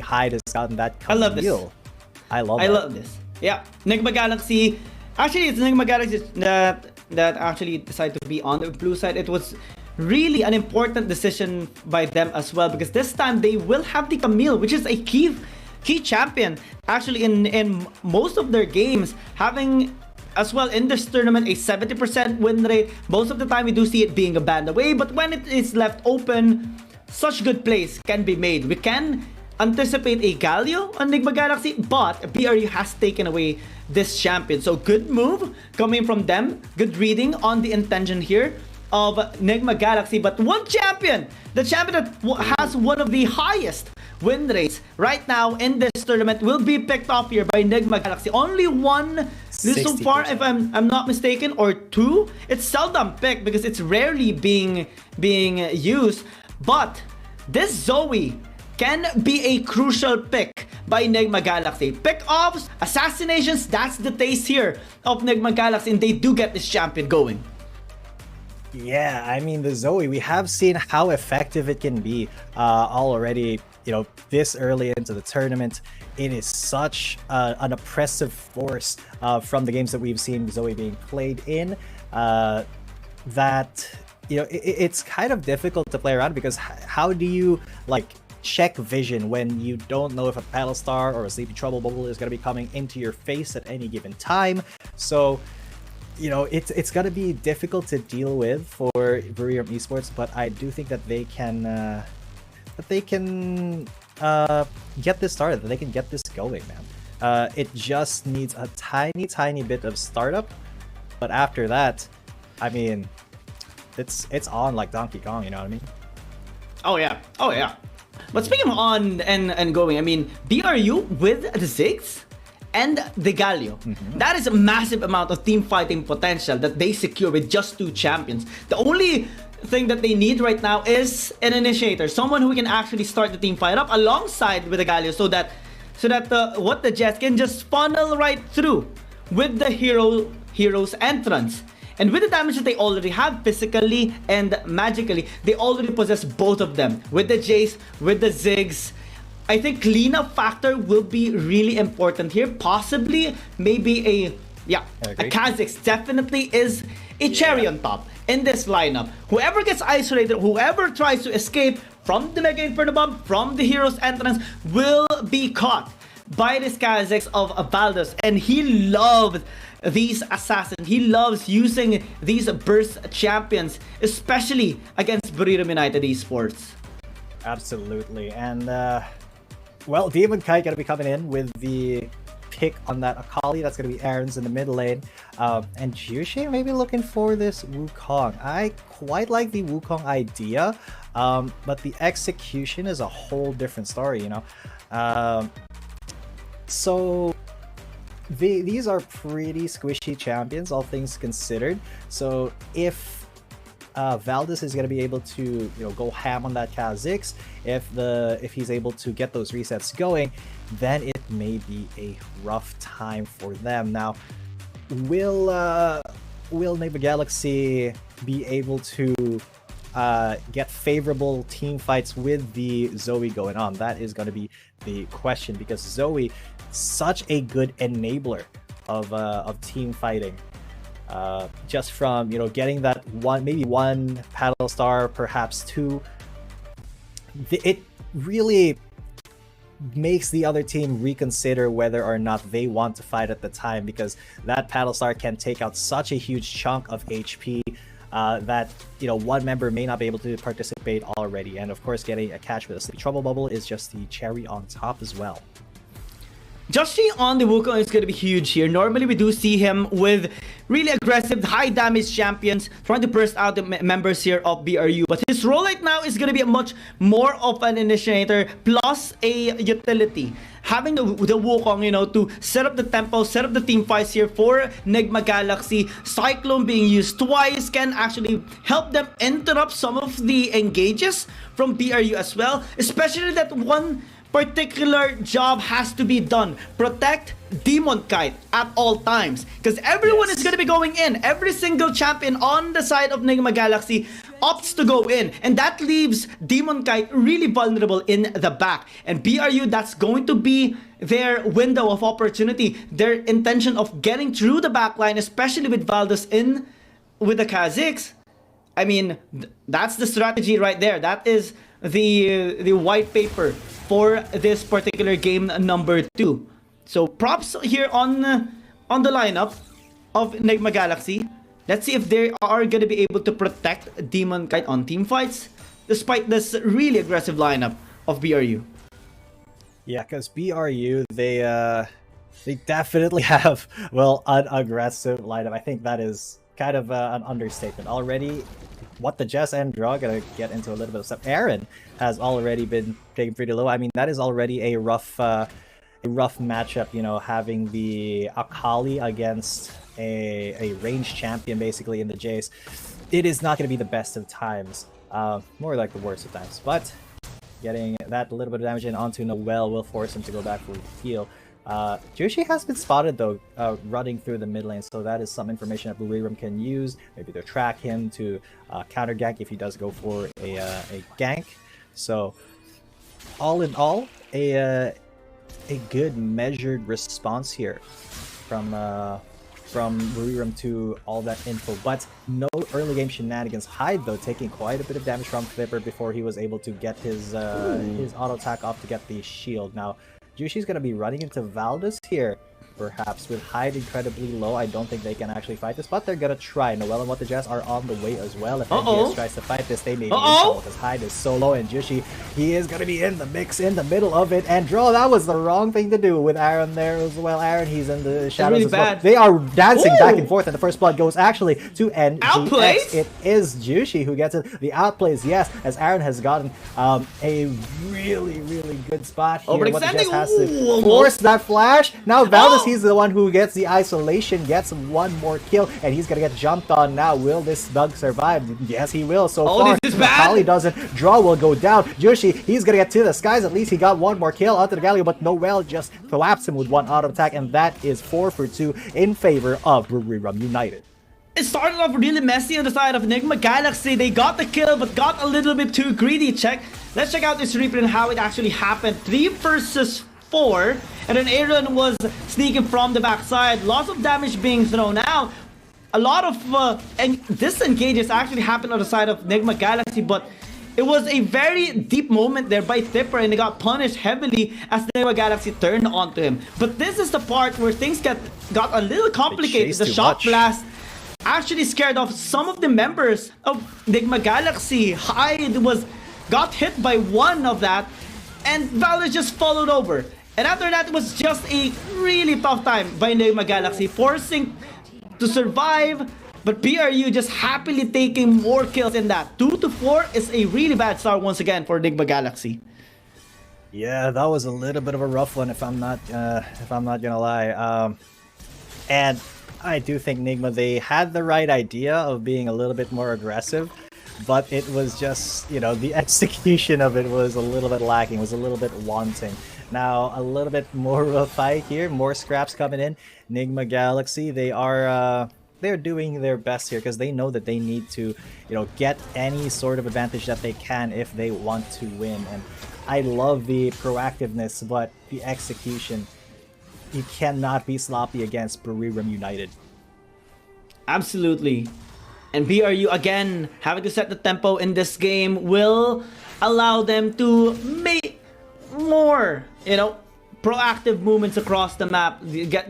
hide has gotten that I love this. Camille. I love this. Yeah, Nigma Galaxy. Actually, it's Nigma Galaxy that actually decided to be on the blue side. It was really an important decision by them as well, because this time they will have the Camille, which is a key champion actually in most of their games, having as well in this tournament a 70% win rate. Most of the time we do see it being banned away, but when it is left open, such good plays can be made. We can anticipate a Galio on Nigma Galaxy, but BRU has taken away this champion. So good move coming from them. Good reading on the intention here of Nigma Galaxy. But one champion, the champion that has one of the highest win rates right now in this tournament, will be picked off here by Nigma Galaxy. Only one so far, if I'm not mistaken, or two. It's seldom picked because it's rarely being used. But this Zoe can be a crucial pick by Nigma Galaxy. Pick-offs, assassinations, that's the taste here of Nigma Galaxy, and they do get this champion going. Yeah, I mean, the Zoe, we have seen how effective it can be already, you know, this early into the tournament. It is such an oppressive force from the games that we've seen Zoe being played in that, you know, it's kind of difficult to play around, because how do you, like, check vision when you don't know if a Battle Star or a Sleepy Trouble Bubble is going to be coming into your face at any given time? So, you know, it's going to be difficult to deal with for Bruriram Esports, but I do think that they can get this started, that they can get this going, man. It just needs a tiny bit of startup, but after that, I mean, it's on like Donkey Kong, you know what I mean? Oh yeah. But speaking of on and going, I mean, BRU with the Ziggs and the Galio, that is a massive amount of team fighting potential that they secure with just two champions. The only thing that they need right now is an initiator, someone who can actually start the team fight up alongside with the Galio, so that what the Jets can just funnel right through with the hero's entrance. And with the damage that they already have physically and magically, they already possess both of them. With the Jace, with the Ziggs, I think cleanup factor will be really important here. Possibly, maybe a Kha'Zix definitely is a cherry on top in this lineup. Whoever gets isolated, whoever tries to escape from the Mega Inferno Bomb, from the hero's entrance, will be caught by this Kha'Zix of Valdos. And he loves these assassins. He loves using these burst champions, especially against Bruriram United Esports. Absolutely. And well, Demon Kite gonna be coming in with the pick on that Akali. That's gonna be Aaron's in the mid lane. And Jushin maybe looking for this Wukong. I quite like the Wukong idea, but the execution is a whole different story, you know. So these are pretty squishy champions, all things considered. So if Valdes is going to be able to, you know, go ham on that Kha'Zix, if he's able to get those resets going, then it may be a rough time for them. Now, will Nigma Galaxy be able to get favorable team fights with the Zoe going on? That is going to be the question, because Zoe, such a good enabler of team fighting. Just from, you know, getting that maybe one Paddle Star, perhaps two, it really makes the other team reconsider whether or not they want to fight at the time, because that Paddle Star can take out such a huge chunk of HP that, you know, one member may not be able to participate already. And of course, getting a catch with a Sleepy Trouble Bubble is just the cherry on top as well. Justin on the Wukong is going to be huge here. Normally we do see him with really aggressive, high damage champions trying to burst out the members here of BRU. But his role right now is going to be much more of an initiator plus a utility. Having the Wukong, you know, to set up the tempo, set up the team fights here for Nigma Galaxy. Cyclone being used twice can actually help them interrupt some of the engages from BRU as well. Especially that one particular job has to be done. Protect Demon Kite at all times, because everyone is going to be going in. Every single champion on the side of Nigma Galaxy opts to go in, and that leaves Demon Kite really vulnerable in the back. And BRU, that's going to be their window of opportunity, their intention of getting through the backline, especially with Valdez in with the Kazakhs. I mean, that's the strategy right there. That is the white paper for this particular game number 2. So props here on the lineup of Nigma Galaxy. Let's see if they are going to be able to protect Demon Kite on team fights, despite this really aggressive lineup of BRU. Yeah, because BRU, they definitely have, well, an aggressive lineup. I think that is kind of an understatement. Already, what the Jess and Draw gonna get into a little bit of stuff. Aaron has already been taken pretty low. I mean, that is already a rough matchup, you know, having the Akali against a ranged champion basically in the Jace. It is not going to be the best of times, more like the worst of times, but getting that little bit of damage in onto Noel will force him to go back for heal. Jushi has been spotted though, running through the mid lane, so that is some information that Bruriram can use. Maybe they'll track him to counter gank if he does go for a gank. So all in all, a good measured response here from Bruriram to all that info, but no early game shenanigans. Hyde though taking quite a bit of damage from Flipper before he was able to get his auto attack off to get the shield. Now Jushi's gonna be running into Valdez here, perhaps with Hyde incredibly low. I don't think they can actually fight this, but they're gonna try. Noel and What the Jazz are on the way as well. If NGX tries to fight this, they may be in trouble because Hyde is so low, and Jushi, he is gonna be in the mix, in the middle of it. And Draw, that was the wrong thing to do with Aaron there as well. Aaron, he's in the shadows really as well. bad. They are dancing back and forth, and the first blood goes actually to NGX. Outplay? It is Jushi who gets it. The outplays, yes, as Aaron has gotten a really, really good spot here. What the Jazz has to force that flash. Now Valdez, he's the one who gets the isolation, gets one more kill, and he's gonna get jumped on now. Will this Thug survive? Yes, he will. So far, this is bad. Kali doesn't. Draw will go down. Jushi, he's gonna get to the skies. At least he got one more kill onto the Galio, but Noel just collapsed him with one auto attack, and that is 4 for 2 in favor of Bruriram United. It started off really messy on the side of Nigma Galaxy. They got the kill, but got a little bit too greedy. Let's check out this replay and how it actually happened. 3 versus 4, and then Aaron was sneaking from the backside. Lots of damage being thrown out. A lot of disengages actually happened on the side of Nigma Galaxy, but it was a very deep moment there by Tipper, and they got punished heavily as Nigma Galaxy turned onto him. But this is the part where things got a little complicated. The shot blast actually scared off some of the members of Nigma Galaxy. Hyde got hit by one of that, and Valor just followed over. And after that, it was just a really tough time by Nigma Galaxy, forcing to survive, but BRU just happily taking more kills in that. 2 to 4 is a really bad start once again for Nigma Galaxy. Yeah, that was a little bit of a rough one, if I'm not gonna lie. And I do think Nigma, they had the right idea of being a little bit more aggressive, but it was just, you know, the execution of it was a little bit lacking, was a little bit wanting. Now, a little bit more of a fight here, more scraps coming in. Nigma Galaxy, they're doing their best here because they know that they need to, you know, get any sort of advantage that they can if they want to win. And I love the proactiveness, but the execution, you cannot be sloppy against Bruriram United. Absolutely. And BRU, again, having to set the tempo in this game will allow them to make more, you know, proactive movements across the map,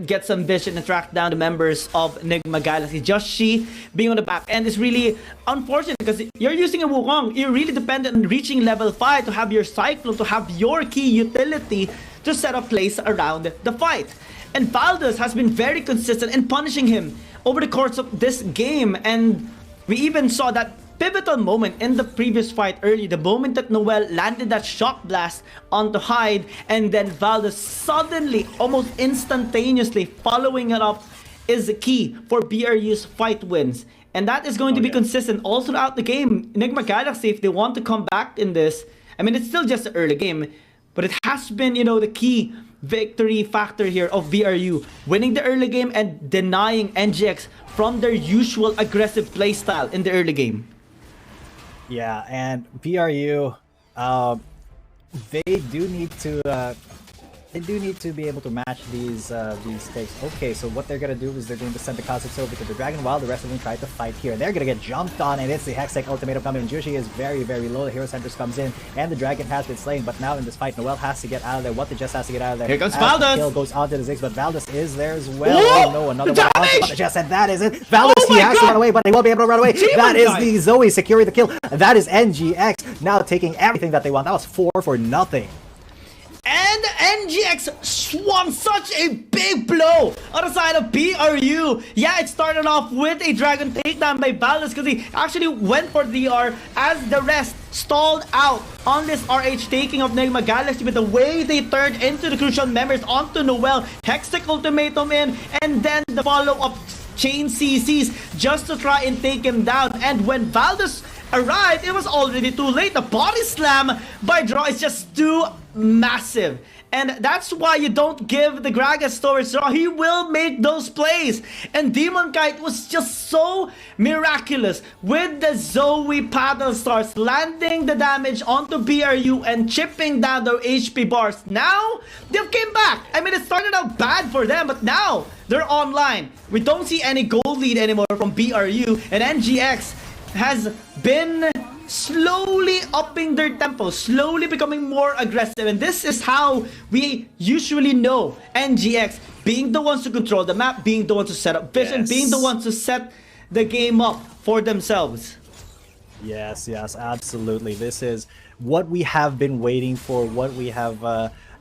get some vision and track down the members of Nigma Galaxy. Just she being on the back end is really unfortunate because you're using a Wukong. You're really dependent on reaching level 5 to have your Cyclone, to have your key utility to set up plays around the fight. And Valdez has been very consistent in punishing him over the course of this game, and we even saw that pivotal moment in the previous fight early, the moment that Noel landed that shock blast onto Hyde, and then Valdez suddenly, almost instantaneously following it up is the key for BRU's fight wins. And that is going to be consistent all throughout the game. Nigma Galaxy, if they want to come back in this, I mean, it's still just the early game, but it has been, you know, the key victory factor here of BRU, winning the early game and denying NGX from their usual aggressive playstyle in the early game. Yeah, and BRU, they do need to be able to match these takes. Okay, so what they're gonna do is they're going to send the Kha'Zix over to the Dragon while the rest of them try to fight here. They're gonna get jumped on, and it's the Hextech ultimatum coming in. Jushi is very, very low. The Hero Centers comes in, and the Dragon has been slain. But now in this fight, Noel has to get out of there. What the Jess has to get out of there. Here comes As Valdez. the kill goes onto the Ziggs, but Valdez is there as well. Whoa! Oh no, another The one onto damage! the Jess, and that is it. Valdez, Oh he my has to God! run away, but he won't be able to run away. Demon That is guy! the Zoe securing the kill. That is NGX now taking everything that they want. That was 4 for nothing. And NGX swung such a big blow on the side of BRU. Yeah, it started off with a Dragon takedown by Valdez because he actually went for DR as the rest stalled out on this RH taking of Nigma Galaxy. With the way they turned into the crucial members onto Noel, Hextech ultimatum in, and then the follow-up chain CCs just to try and take him down. And when Valdez arrived, it was already too late. The body slam by Draw is just too massive, and that's why you don't give the Gragas towards Draw. He will make those plays, and Demon Kite was just so miraculous with the Zoe paddle stars landing the damage onto BRU and chipping down their HP bars. Now they've came back. I mean, it started out bad for them, but now they're online. We don't see any gold lead anymore from BRU, and NGX has been slowly upping their tempo, slowly becoming more aggressive. And this is how we usually know NGX being the ones to control the map, being the ones to set up vision, being the ones to set the game up for themselves. Yes, absolutely. This is what we have been waiting for, what we have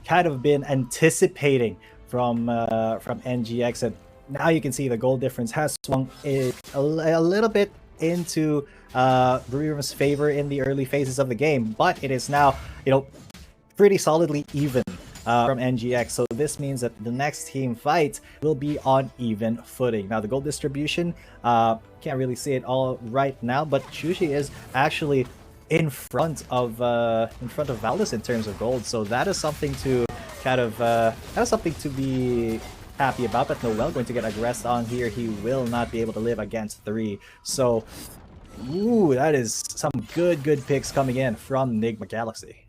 kind of been anticipating from NGX. And now you can see the goal difference has swung a little bit into Bruriram's favor in the early phases of the game, but it is now, pretty solidly even from NGX. So this means that the next team fight will be on even footing. Now the gold distribution, can't really see it all right now, but Chushi is actually in front of Valdez in terms of gold. So that is something to be happy about. But Noel going to get aggressed on here. He will not be able to live against 3. So, ooh, that is some good picks coming in from Nigma Galaxy.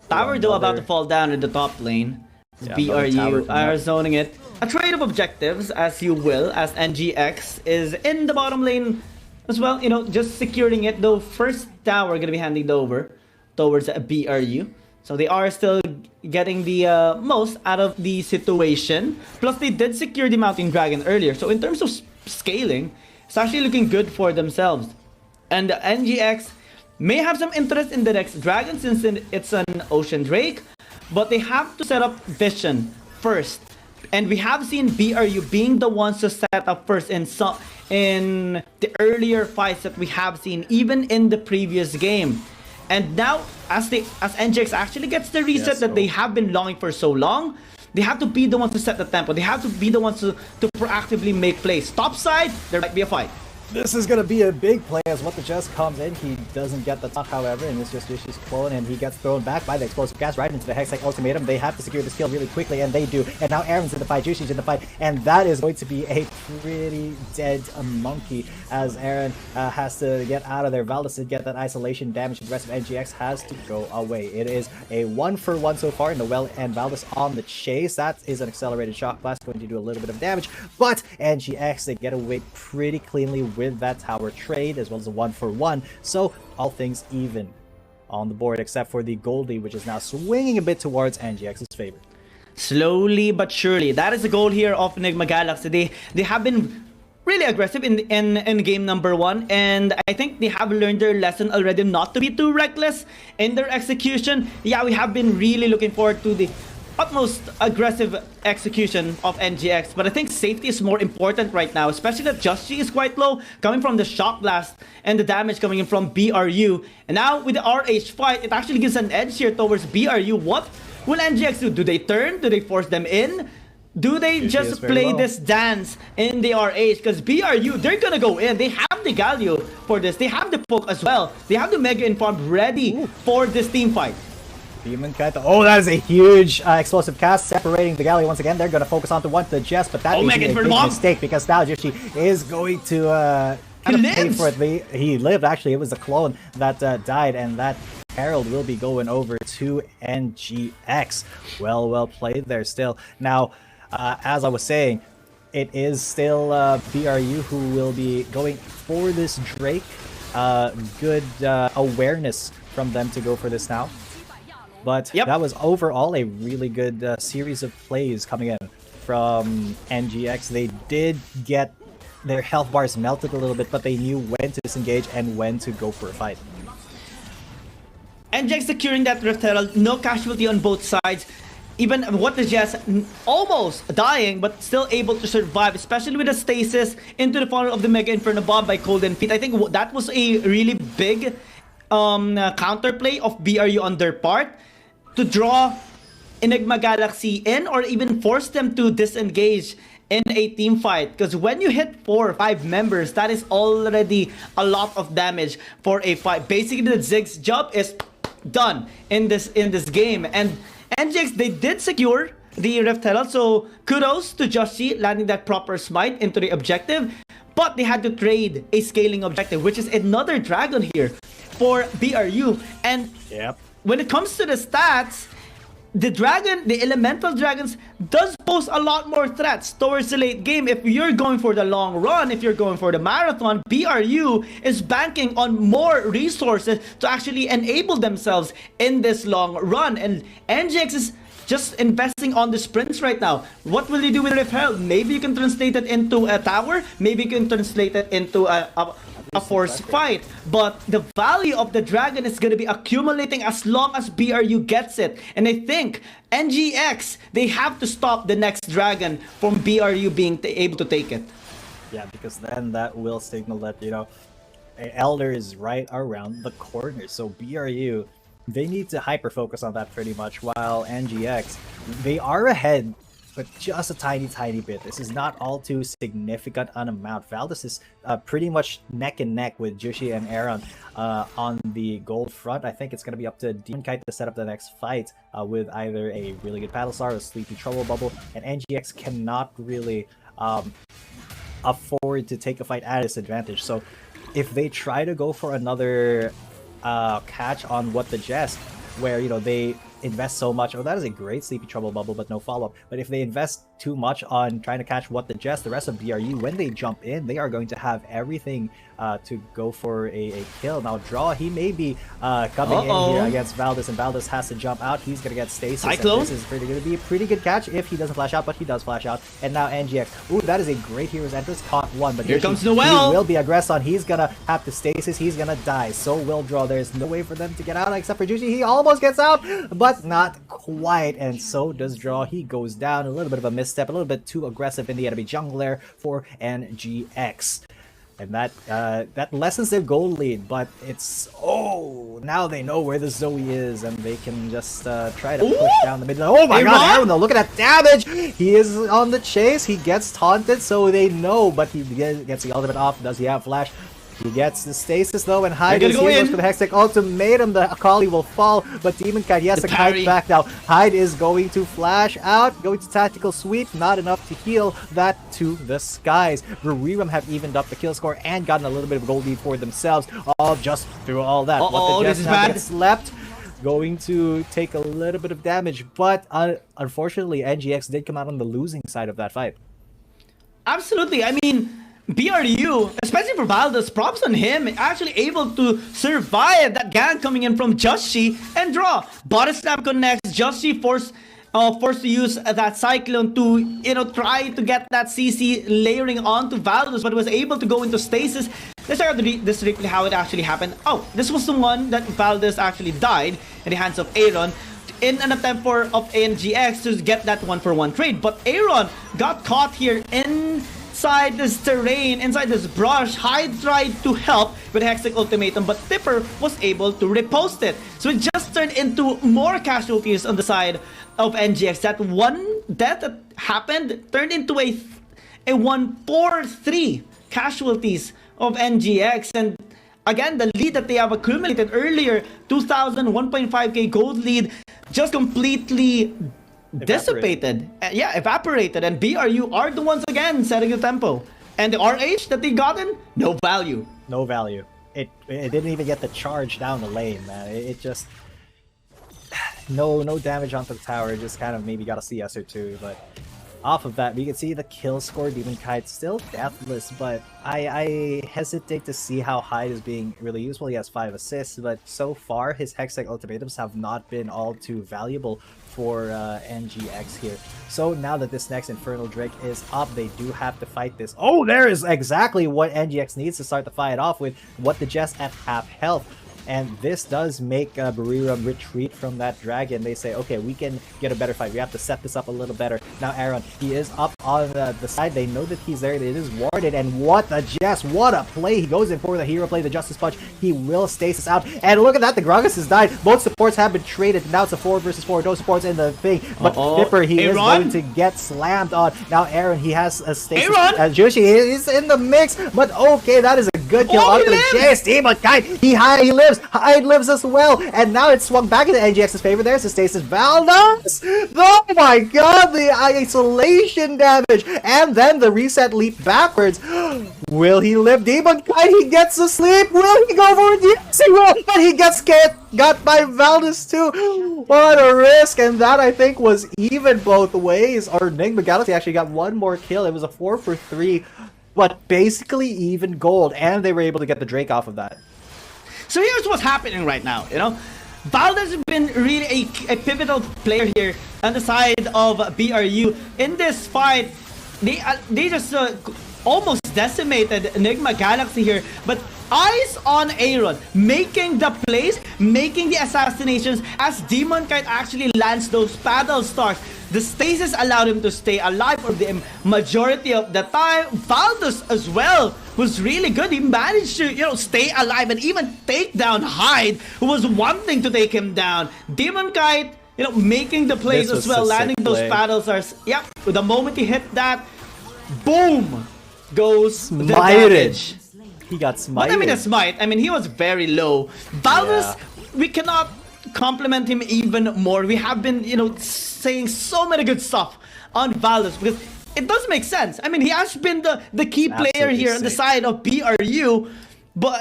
Tower though about to fall down in the top lane. Yeah, BRU are zoning it. A trade of objectives, as you will, as NGX is in the bottom lane as well, just securing it. Though first tower gonna be handing over towards BRU. So they are still getting the most out of the situation. Plus they did secure the Mountain Dragon earlier. So in terms of scaling, it's actually looking good for themselves. And NGX may have some interest in the next Dragon since it's an Ocean Drake. But they have to set up vision first. And we have seen BRU being the ones to set up first in the earlier fights that we have seen, even in the previous game. And now, as NGX actually gets the reset that they have been longing for so long, they have to be the ones to set the tempo. They have to be the ones to proactively make plays. Top side, there might be a fight. This is going to be a big play as what the just comes in. He doesn't get the top, however, and it's just Yushi's clone, and he gets thrown back by the explosive gas right into the Hextech ultimatum. They have to secure this kill really quickly, and they do. And now Aaron's in the fight, Yushi's in the fight, and that is going to be a pretty dead monkey as Aaron has to get out of there. Valdez to get that isolation damage, and the rest of NGX has to go away. It is a 1-for-1 so far. Noel and Valdez on the chase. That is an accelerated shock blast, going to do a little bit of damage, but NGX, they get away pretty cleanly with that tower trade, as well as a 1-for-1. So all things even on the board, except for the Goldie, which is now swinging a bit towards NGX's favor. Slowly but surely, that is the goal here of Nigma Galaxy. They have been really aggressive in game number 1, and I think they have learned their lesson already not to be too reckless in their execution. Yeah, we have been really looking forward to the utmost aggressive execution of NGX, but I think safety is more important right now, especially that Just is quite low, coming from the shock blast and the damage coming in from BRU. And now with the RH fight, it actually gives an edge here towards BRU. What will NGX do? Do they turn? Do they force them in? Do they just play this dance in the RH? Because BRU, they're gonna go in. They have the Galio for this. They have the poke as well. They have the Mega Informed ready for this team fight. Demon Kite. Oh, that is a huge explosive cast separating the Galley once again. They're going to focus on the Jess, but that is a big mistake because now Jishi is going to pay for it. He lived, actually. It was the clone that died, and that Herald will be going over to NGX. Well played there still. Now, as I was saying, it is still BRU who will be going for this Drake. Good awareness from them to go for this now. But that was overall a really good series of plays coming in from NGX. They did get their health bars melted a little bit, but they knew when to disengage and when to go for a fight. NGX securing that Rift Herald, no casualty on both sides. Even what is just almost dying, but still able to survive, especially with the stasis into the funnel of the Mega Inferno Bomb by Golden Feet. I think that was a really big counterplay of BRU on their part to draw Nigma Galaxy in, or even force them to disengage in a team fight. Because when you hit 4 or 5 members, that is already a lot of damage for a fight. Basically, the Zig's job is done in this game. And NGX, they did secure the Rift Herald, so kudos to Joshi landing that proper smite into the objective. But they had to trade a scaling objective, which is another dragon here for BRU. And when it comes to the stats, the elemental dragons does pose a lot more threats towards the late game. If you're going for the long run, if you're going for the marathon, BRU is banking on more resources to actually enable themselves in this long run. And NGX is just investing on the sprints right now. What will you do with Rift Herald? Maybe you can translate it into a tower. Maybe you can translate it into a forced fight. But the value of the dragon is going to be accumulating as long as BRU gets it. And I think NGX, they have to stop the next dragon from BRU being able to take it. Yeah, because then that will signal that, you know, Elder is right around the corner. So BRU, they need to hyper-focus on that pretty much, while NGX, they are ahead, but just a tiny bit. This is not all too significant an amount. Valdez is pretty much neck and neck with Jushi and Aaron on the gold front. I think it's going to be up to Demon Kite to set up the next fight with either a really good Battle Star or a Sleepy Trouble Bubble, and NGX cannot really afford to take a fight at a disadvantage. So if they try to go for another catch on What the Jest, where, you know, they invest so much. Oh, that is a great Sleepy Trouble Bubble, but no follow-up. But if they invest too much on trying to catch What the Jest, the rest of BRU, when they jump in, they are going to have everything to go for a kill. Now, Draw, he may be coming in here against Valdez, and Valdez has to jump out. He's going to get Stasis. This is going to be a pretty good catch if he doesn't flash out, but he does flash out. And now NGX. Ooh, that is a great Hero's Entrance. Caught one, but here comes Noel. He will be aggressed. He's going to have to Stasis. He's going to die. So will Draw. There's no way for them to get out except for Jushi. He almost gets out, but not quite. And so does Draw. He goes down. A little bit of a misstep, a little bit too aggressive in the enemy jungler for NGX. And that lessens their goal lead, but it's, now they know where the Zoe is, and they can just try to push down the middle. Oh my god, Aaron, though, look at that damage! He is on the chase, he gets taunted, so they know, but he gets the ultimate off. Does he have flash? He gets the stasis though, and Hyde is here, goes for the Hextech ultimatum. The Akali will fall, but Demon Kite, yes, a kite back now. Hyde is going to flash out, going to tactical sweep, not enough to heal that to the skies. Bruriram have evened up the kill score and gotten a little bit of gold lead for themselves, all just through all that. What the Jets now gets leapt, going to take a little bit of damage, but unfortunately NGX did come out on the losing side of that fight. Absolutely, I mean, BRU, especially for Valdez, props on him, actually able to survive that gang coming in from Joshi and Draw. Body Slam connects, Joshi forced to use that Cyclone to, you know, try to get that CC layering onto Valdez, but was able to go into stasis. Let's check out this replay, how it actually happened. Oh, this was the one that Valdez actually died in the hands of Aaron in an attempt of NGX to get that 1-for-1 trade. But Aaron got caught here inside this terrain, inside this brush. Hyde tried to help with Hextech ultimatum, but Tipper was able to repost it. So it just turned into more casualties on the side of NGX. That one death that happened turned into a 1-4-3 casualties of NGX. And again, the lead that they have accumulated earlier, 2,000, 1.5k gold lead, just completely dissipated. Yeah, evaporated. And BRU are the ones again setting the tempo. And the RH that they gotten, no value. No value. It didn't even get the charge down the lane, man. It just... No damage onto the tower, just kind of maybe got a CS or two, but off of that, we can see the kill score. Demon Kite still deathless, but I hesitate to see how Hyde is being really useful. He has 5 assists, but so far his Hextech ultimatums have not been all too valuable for NGX here. So now that this next Infernal Drake is up, they do have to fight this. Oh, there is exactly what NGX needs to start the fight off with. What the Jess at half health. And this does make Bruriram retreat from that dragon. They say, okay, we can get a better fight. We have to set this up a little better. Now Aaron, he is up on the side. They know that he's there. It is warded. And what a Jess, what a play. He goes in for the hero play, the Justice Punch. He will stasis out. And look at that, the Gragas has died. Both supports have been traded. Now it's a 4 versus 4. No supports in the thing. But Dipper, he is going to get slammed on. Now Aaron, he has a stasis. Jushi is in the mix. But okay, that is a good kill onto the Jess. Demon Kite, he lives. Hyde lives as well, and now it's swung back into NGX's favor. There's the stasis. Valdos! Oh my god, the isolation damage! And then the reset leap backwards. Will he live? Demon Kite, he gets to sleep! Will he go for it? Yes, he will! But he gets got by Valdos too! What a risk! And that, I think, was even both ways. Or Nigma Galaxy actually got one more kill. It was a 4 for 3, but basically even gold, and they were able to get the Drake off of that. So here's what's happening right now, you know. Valdes has been really a pivotal player here on the side of BRU. In this fight, they just almost decimated Nigma Galaxy here. But eyes on Aaron, making the plays, making the assassinations as Demon Kite actually lands those paddle stars. The stasis allowed him to stay alive for the majority of the time. Valdes as well was really good. He managed to, you know, stay alive and even take down Hyde, who was wanting to take him down. Demon Kite, you know, making the plays as well, landing those paddle stars. Yep, the moment he hit that, boom, goes the damage. He got smited. What I mean a smite, I mean he was very low. Valdes, we cannot compliment him even more. We have been, you know, saying so many good stuff on Valdes because it does make sense. I mean, he has been the key player here on the side of BRU,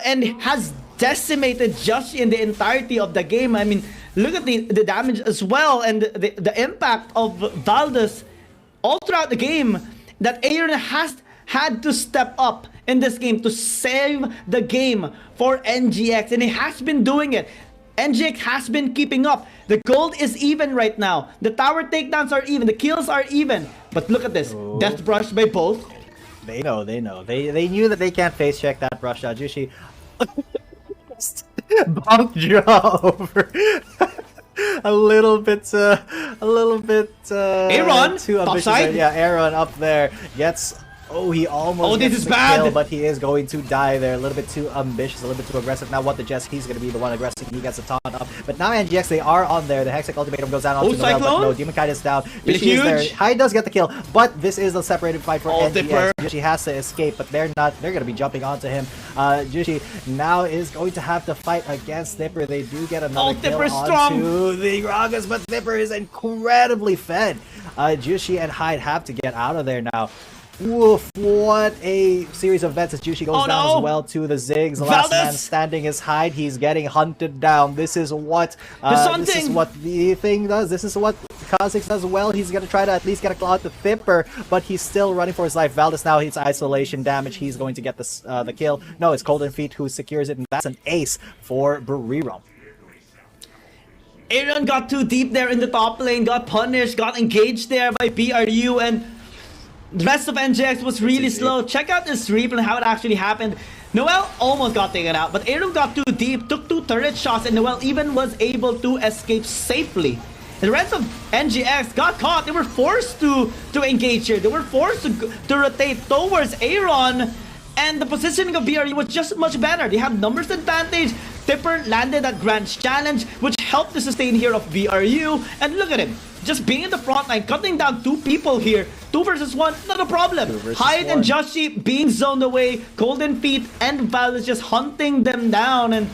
and has decimated just in the entirety of the game. I mean, look at the damage as well, and the impact of Valdes all throughout the game, that Aaron has had to step up in this game to save the game for NGX, and he has been doing it. NGX has been keeping up. The gold is even right now. The tower takedowns are even. The kills are even. But look at this. Death brush by both. They know. They knew that they can't face check that brush out. Jushi bump draw over. a little bit Aaron, too ambitious. Yeah, Aaron up there gets. Oh, he almost gets the kill, but he is going to die there. A little bit too ambitious, a little bit too aggressive. Now what the Jess, he's going to be the one aggressive. He gets a taunt up. But now NGX, they are on there. The Hextech ultimatum goes down onto the well, but no, Demon Kite is down. Yoshi is there. Hyde does get the kill, but this is a separated fight for NGX. Yoshi has to escape, but they're not. They're going to be jumping onto him. Yoshi now is going to have to fight against Dipper. They do get another kill onto the Gragas, but Dipper is incredibly fed. Yoshi and Hyde have to get out of there now. Woof, what a series of events as Jushi goes down as well to the Ziggs. Last man standing is Hyde. He's getting hunted down. This is what the thing does. This is what Kha'Zix does well. He's going to try to at least get a claw to Thipper, but he's still running for his life. Valdes now hits isolation damage. He's going to get the kill. No, it's Golden Feet who secures it, and that's an ace for Bruriram. Aaron got too deep there in the top lane, got punished, got engaged there by BRU, and the rest of NGX was really slow. Check out this replay, how it actually happened. Noel almost got taken out, but Aaron got too deep, took 2 turret shots, and Noel even was able to escape safely. The rest of NGX got caught. They were forced to engage here. They were forced to rotate towards Aaron, and the positioning of BRU was just much better. They have numbers advantage. Tipper landed that Grand Challenge, which helped the sustain here of BRU, and look at him. just being in the front line, cutting down 2 people here. 2 versus 1, not a problem. Hyde and Joshi being zoned away. Golden Feet and Val is just hunting them down. And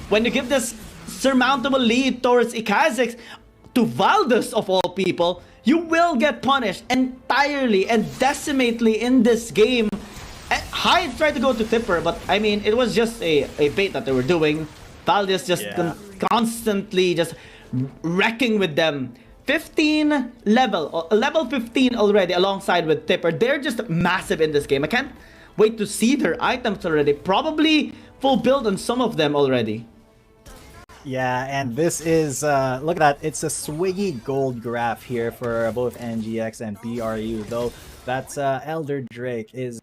when you give this surmountable lead towards Ikazix to Valdez of all people, you will get punished entirely and decimately in this game. Hyde tried to go to Tipper, but I mean, it was just a bait that they were doing. Valdez just constantly just wrecking with them. 15 level 15 already alongside with Tipper. They're just massive in this game. I can't wait to see their items already. Probably full build on some of them already. Yeah, and this is, look at that, it's a swiggy gold graph here for both NGX and BRU, though that Elder Drake is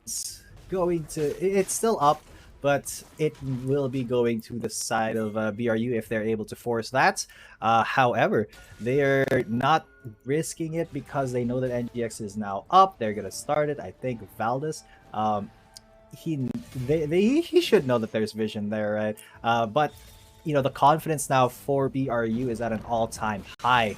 going to, it's still up, but it will be going to the side of BRU if they're able to force that. However, they are not risking it because they know that NGX is now up. They're going to start it. I think Valdez, he should know that there's vision there, right? But you know, the confidence now for BRU is at an all-time high.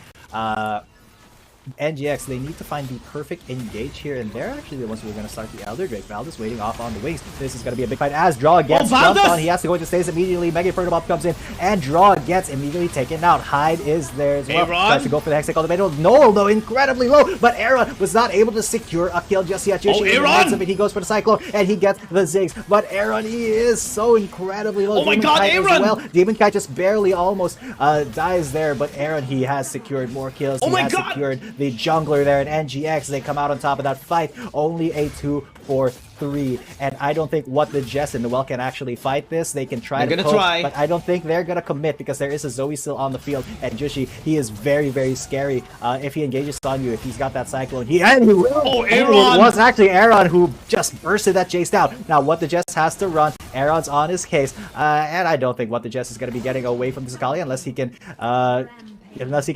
NGX, they need to find the perfect engage here, and they're actually the ones who are going to start the Elder Drake. Valdez waiting off on the wings. This is going to be a big fight as Draw gets jumped on. He has to go into stays immediately. Mega Inferno Bomb comes in, and Draw gets immediately taken out. Hyde is there as well. Tries to go for the Hextech ultimate. No, though, incredibly low, but Aaron was not able to secure a kill just yet. Aaron! He goes for the Cyclone, and he gets the Ziggs, but Aaron, he is so incredibly low. Oh my god, Aaron! Well. Demon Kite just barely almost dies there, but Aaron, he has secured more kills. He has secured the jungler there. And NGX, they come out on top of that fight. Only a 2-4-3. And I don't think What the Jess and Noel can actually fight this. They can try to cope, but I don't think they're gonna commit because there is a Zoe still on the field. And Jushi, he is very, very scary. If he engages on you, if he's got that Cyclone, he will. Oh, Aaron! It was actually Aaron who just bursted that chase down. Now What the Jess has to run. Aaron's on his case. And I don't think What the Jess is gonna be getting away from this Akali unless he can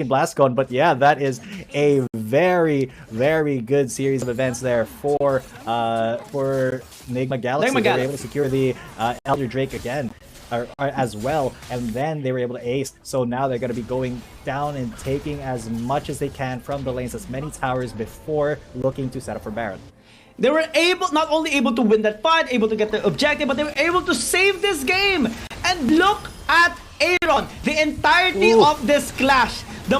blast cone. But yeah, that is a very, very good series of events there for Nigma Galaxy. They were able to secure the Elder Drake again as well, and then they were able to ace. So now they're going to be going down and taking as much as they can from the lanes, as many towers before looking to set up for Baron. They were not only able to win that fight, able to get the objective, but they were able to save this game. And look at Aaron, the entirety of this clash, the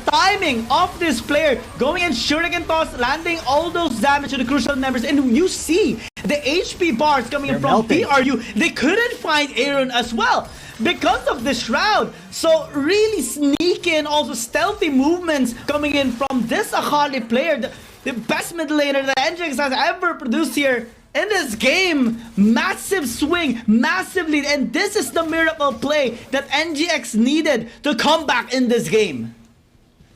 timing of this player going and shuriken toss, landing all those damage to the crucial members, and you see the HP bars coming in from BRU. They couldn't find Aaron as well because of the shroud. So really sneaky and also stealthy movements coming in from this Akali player, the best mid laner that NGX has ever produced here in this game. Massive swing, massive lead, and this is the miracle play that NGX needed to come back in this game.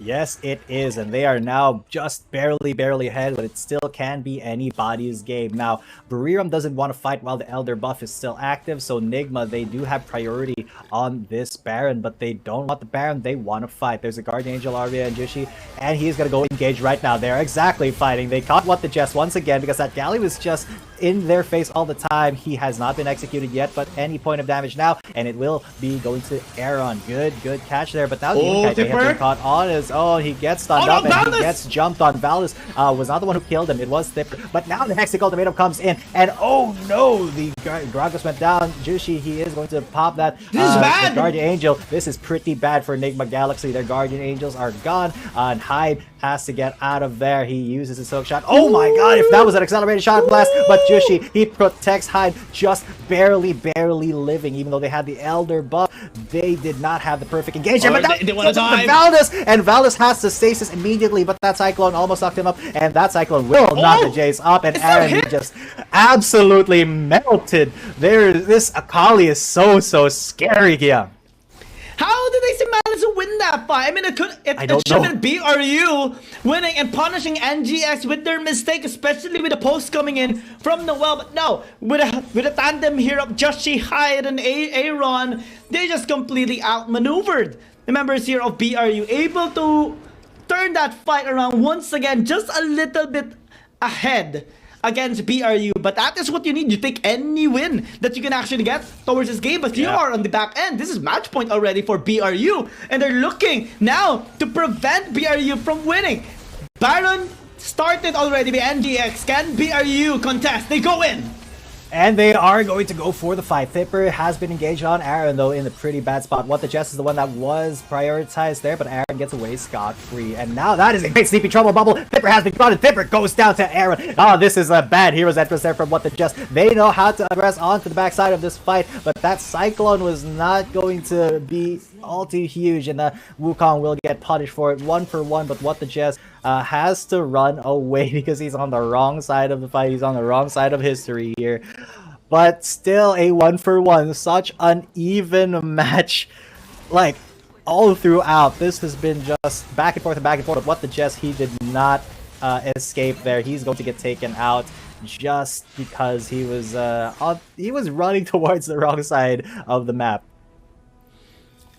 Yes, it is, and they are now just barely ahead, but it still can be anybody's game. Now, Bruriram doesn't want to fight while the Elder buff is still active, so Nigma, they do have priority on this Baron, but they don't want the Baron, they want to fight. There's a Guardian Angel, Arya, and Jushi, and he's going to go engage right now. They're exactly fighting. They caught What the Jess once again, because that Galley was just in their face all the time. He has not been executed yet, but any point of damage now, and it will be going to Aaron. Good catch there, but now Demon Kite has been caught on his own. He gets stunned up and he gets jumped on. Valdez was not the one who killed him, it was Tipper. But now the Hextech ultimatum comes in, and oh no, the Gragas went down. Jushi, he is going to pop that. This is bad! Guardian Angel, this is pretty bad for Nigma Galaxy. Their Guardian Angels are gone, and Hyde has to get out of there. He uses his Silk Shot. Oh my god, if that was an accelerated shot blast, but Jushi, he protects Hyde, just barely living, even though they had the Elder buff. They did not have the perfect engagement, but now they want to die. Valdez, and Valdez has to stasis immediately, but that Cyclone almost knocked him up, and that Cyclone will knock the Jace up, and Aaron, he just absolutely melted. This Akali is so scary here. How did they manage to win that fight? I mean, it should have been BRU winning and punishing NGX with their mistake, especially with the post coming in from Noel. But no, with a tandem here of Joshi, Hyde, and Aaron, they just completely outmaneuvered the members here of BRU, able to turn that fight around once again, just a little bit ahead against BRU, but that is what you need. You take any win that you can actually get towards this game, but you are on the back end. This is match point already for BRU, and they're looking now to prevent BRU from winning. Baron started already by NGX. Can BRU contest? They go in. And they are going to go for the fight. Thipper has been engaged on Aaron, though, in a pretty bad spot. What the Jess is the one that was prioritized there, but Aaron gets away scot-free. And now that is a great sleepy trouble bubble. Thipper has been spotted. Thipper goes down to Aaron. Oh, this is a bad hero's entrance there from What the Jess. They know how to address onto the backside of this fight, but that Cyclone was not going to be all too huge, and Wukong will get punished for it 1-for-1, but What the Jess has to run away because he's on the wrong side of the fight. He's on the wrong side of history here. But still a 1-for-1. Such an even match. Like, all throughout, this has been just back and forth and back and forth. But What the Jess, he did not escape there. He's going to get taken out just because he was running towards the wrong side of the map.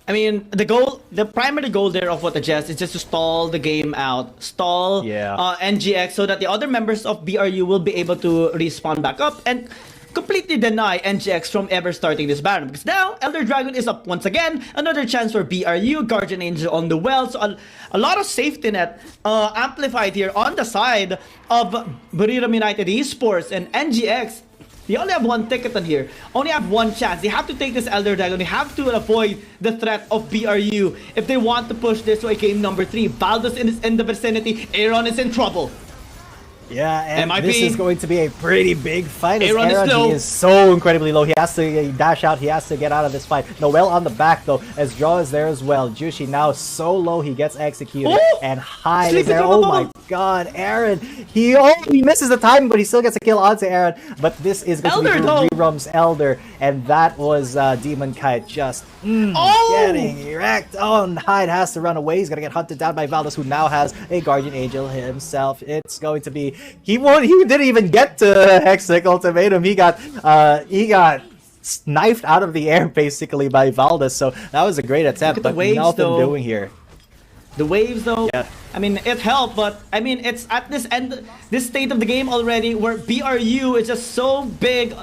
I mean, the primary goal there of What the Jess is just to stall the game out, stall NGX, so that the other members of BRU will be able to respawn back up and completely deny NGX from ever starting this Baron. Because now, Elder Dragon is up once again, another chance for BRU, Guardian Angel on the well, so a lot of safety net amplified here on the side of Bruriram United Esports, and NGX. They only have one ticket on here, only have one chance. They have to take this Elder Dragon. They have to avoid the threat of BRU if they want to push this to a game number 3. Baldos is in the vicinity. Aaron is in trouble. Yeah, and MIP. This is going to be a pretty big fight. Aaron is low. He is so incredibly low. He has to dash out. He has to get out of this fight. Noel on the back, though, as Draw is there as well. Jushi now so low, he gets executed. Oh! And Hyde is there. Oh my god, Aaron. He misses the timing, but he still gets a kill onto Aaron. But this is going to be Bruriram's Elder. And that was Demon Kite just getting wrecked. Oh, and Hyde has to run away. He's going to get hunted down by Valdes, who now has a Guardian Angel himself. It's going to be... He didn't even get to Hexic Ultimatum. He got knifed out of the air basically by Valdes. So that was a great attempt, but waves, nothing though. doing here. The waves, though, I mean, it helped, but I mean, it's at this state of the game already where BRU is just so big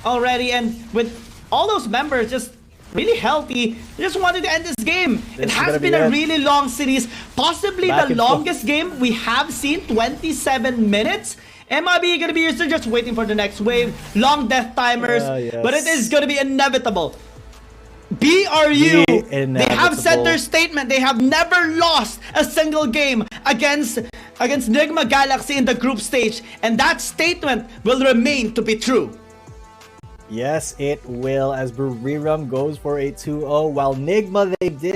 already, and with all those members just really healthy, they just wanted to end this game. It has been a really long series, possibly the longest game we have seen, 27 minutes. MIB gonna be used to just waiting for the next wave, long death timers, but it is gonna be inevitable. BRU, they have said their statement. They have never lost a single game against Nigma Galaxy in the group stage, and that statement will remain to be true. Yes, it will, as Bruriram goes for a 2-0, while Nigma, they did